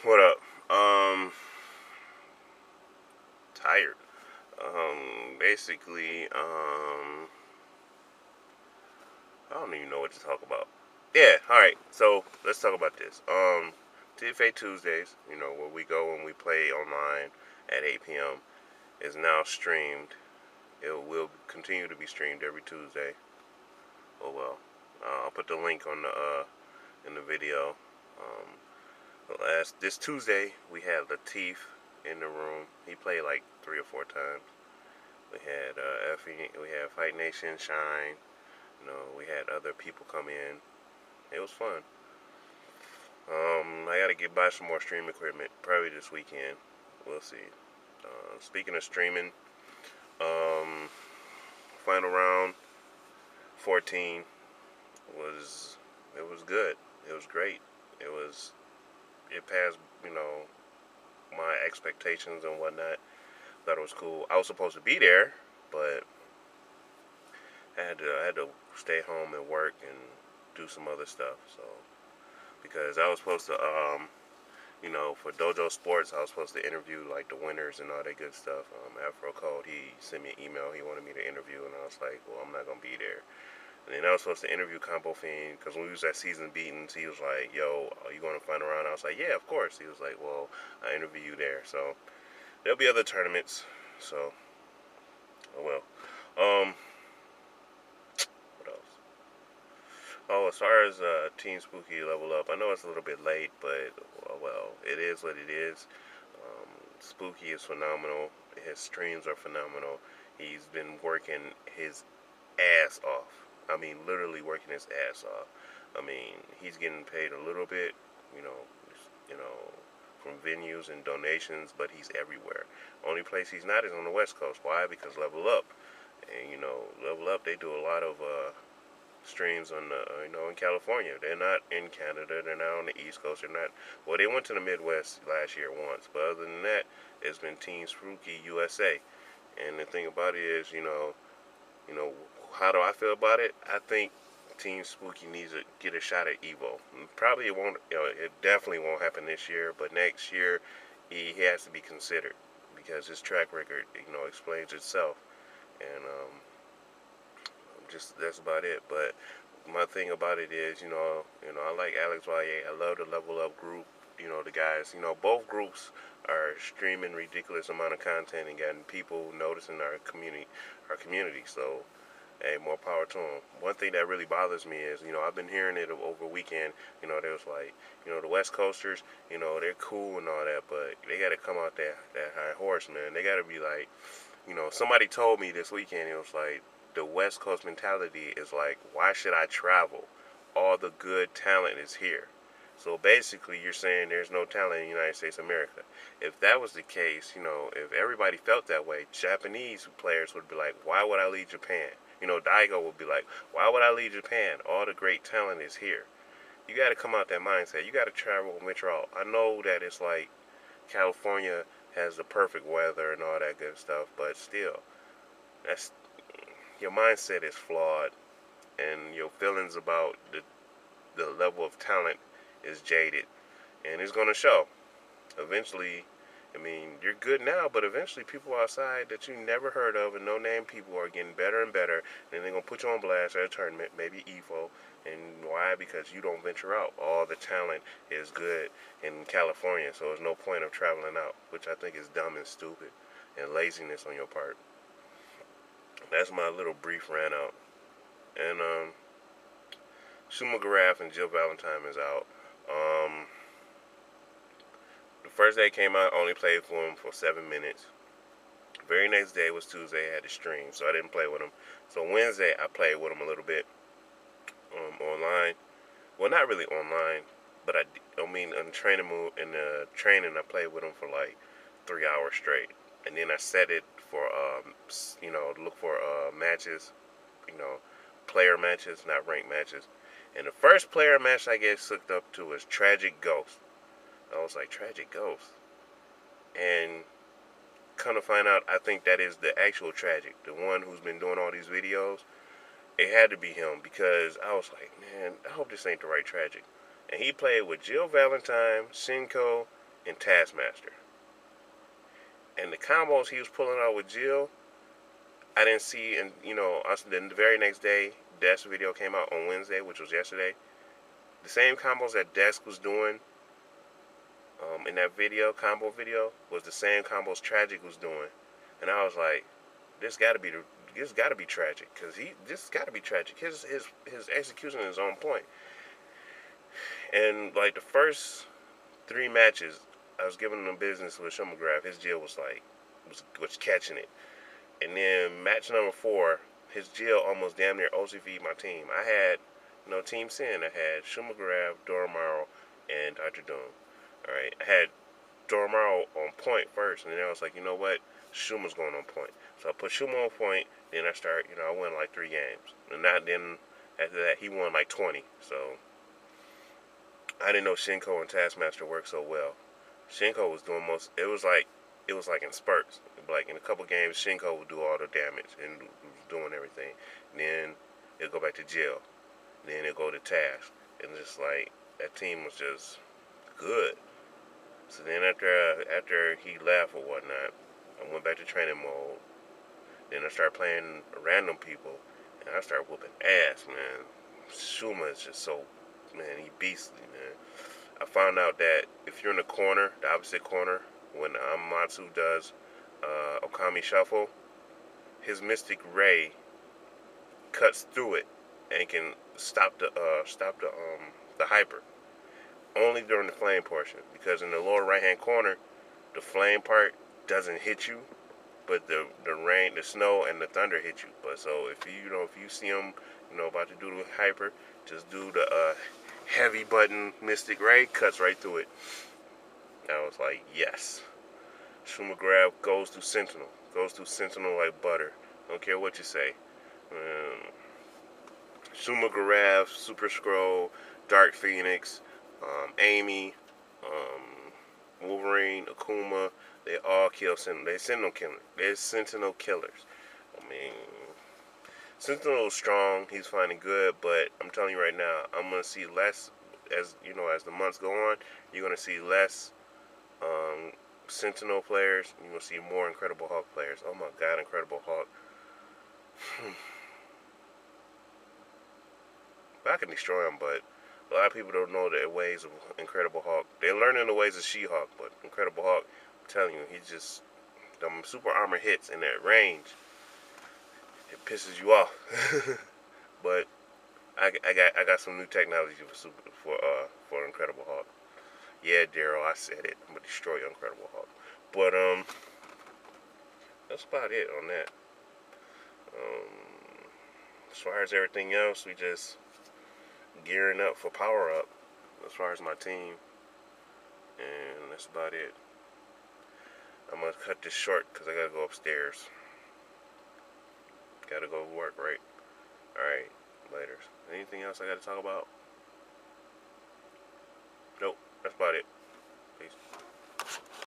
What up? Tired. Basically, I don't even know what to talk about. Yeah, alright, so let's talk about this. TFA Tuesdays, where we go and we play online at 8 p.m., is now streamed. It will continue to be streamed every Tuesday. Oh well. I'll put the link on in the video. This Tuesday we had Latif in the room. He played like 3 or 4 times. We had we had Fight Nation Shine. We had other people come in. It was fun. I gotta get by some more stream equipment probably this weekend. We'll see. Speaking of streaming, um, final round 14 was it was good. It was great. It was it passed my expectations and whatnot. Thought it was cool. I was supposed to be there, but I had to stay home and work and do some other stuff. So because I was supposed to for Dojo Sports, I was supposed to interview like the winners and all that good stuff. Afro Code, he sent me an email. He wanted me to interview, and I was like, well, I'm not gonna be there. And then I was supposed to interview Combo Fiend because when we was at Season Beatings, he was like, yo, are you going to find around? I was like, yeah, of course. He was like, well, I interview you there. So there'll be other tournaments. So, oh well. What else? Oh, as far as Team Spooky level up, I know it's a little bit late, but well, it is what it is. Spooky is phenomenal. His streams are phenomenal. He's been working his ass off. I mean, literally working his ass off. I mean, he's getting paid a little bit, you know, you know, from venues and donations, but he's everywhere. Only place he's not is on the West Coast. Why? Because Level Up, and Level Up, they do a lot of streams on the in California. They're not in Canada. They're not on the East Coast. They're not. Well, they went to the Midwest last year once, but other than that, it's been Team Spooky USA. And the thing about it is, you know, how do I feel about it? I think Team Spooky needs to get a shot at Evo. Probably it won't. It definitely won't happen this year, but next year he has to be considered because his track record, explains itself. And just that's about it. But my thing about it is, I like Alex Valle. I love the Level Up group. The guys. Both groups are streaming ridiculous amount of content and getting people noticing our community. So, hey, more power to them. One thing that really bothers me is, I've been hearing it over the weekend. There was like, the West Coasters. They're cool and all that, but they got to come out that high horse, man. They got to be like, somebody told me this weekend. It was like the West Coast mentality is like, why should I travel? All the good talent is here. So basically, you're saying there's no talent in the United States of America. If that was the case, if everybody felt that way, Japanese players would be like, why would I leave Japan? Daigo would be like, why would I leave Japan? All the great talent is here. You got to come out that mindset. You got to travel and venture out. I know that it's like California has the perfect weather and all that good stuff, but still, that's your mindset is flawed, and your feelings about the level of talent is jaded, and it's gonna show. Eventually, I mean, you're good now, but eventually people outside that you never heard of and no-name people are getting better and better, and they're going to put you on blast at a tournament, maybe EFO. And why? Because you don't venture out. All the talent is good in California, so there's no point of traveling out, which I think is dumb and stupid and laziness on your part. That's my little brief rant out. And Shuma Garaf and Jill Valentine is out. The first day came out, only played for him for 7 minutes. Very next day was Tuesday. I had to stream, so I didn't play with him. So Wednesday, I played with him a little bit online. Well, not really online, but I mean, in the training, I played with him for like 3 hours straight, and then I set it for look for matches, you know, player matches, not ranked matches. And the first player match I get hooked up to was Tragic Ghost. I was like, Tragic Ghost, and come to find out, I think that is the actual Tragic, the one who's been doing all these videos. It had to be him because I was like, man, I hope this ain't the right Tragic. And he played with Jill Valentine, Shinko, and Taskmaster. And the combos he was pulling out with Jill, I didn't see. And then the very next day, Desk video came out on Wednesday, which was yesterday. The same combos that Desk was doing in that combo video, was the same combos Tragic was doing. And I was like, this got to be Tragic, because this got to be Tragic. His execution is on point. And like the first 3 matches, I was giving him business with Shumagraph. His Jill was catching it. And then match number 4, his Jill almost damn near OCV'd my team. I had, Team Sin. I had Shumagraph, Doromaro, and Dr. Doom. Alright, I had Doromaro on point first, and then I was like, you know what? Shuma's going on point. So I put Shuma on point, then I won like 3 games. And then after that, he won like 20. So I didn't know Shinko and Taskmaster worked so well. Shinko was doing it was like in spurts. Like in a couple games, Shinko would do all the damage and was doing everything. And then it'd go back to Jill. Then it'd go to Task. And just like, that team was just good. So then after he left or whatnot, I went back to training mode. Then I started playing random people, and I started whooping ass, man. Shuma is just so, man, he beastly, man. I found out that if you're in the corner, the opposite corner, when Amatsu does Okami Shuffle, his Mystic Ray cuts through it and can stop the hyper. Only during the flame portion, because in the lower right hand corner, the flame part doesn't hit you, but the rain, the snow, and the thunder hit you. But so if you see him, about to do the hyper, just do the heavy button Mystic Ray, cuts right through it. I was like, yes. Shumagraph goes through Sentinel like butter. Don't care what you say. Shumagraph, Super Scroll, Dark Phoenix, Amy, Wolverine, Akuma, they all kill Sentinel. They're Sentinel killers. I mean, Sentinel is strong. He's finding good, but I'm telling you right now, I'm gonna see less as the months go on. You're gonna see less Sentinel players. You're gonna see more Incredible Hulk players. Oh my God, Incredible Hulk. I can destroy him, but a lot of people don't know the ways of Incredible Hulk. They're learning the ways of She-Hulk, but Incredible Hulk, I'm telling you, he's just, them super armor hits in that range, it pisses you off. But I got some new technology for Incredible Hulk. Yeah, Daryl, I said it. I'm gonna destroy Incredible Hulk. But that's about it on that. As far as everything else, we just gearing up for Power Up as far as my team, and that's about it. I'm gonna cut this short because I gotta go upstairs. Gotta go work, right? Alright, later. Anything else I gotta talk about? Nope, that's about it. Peace.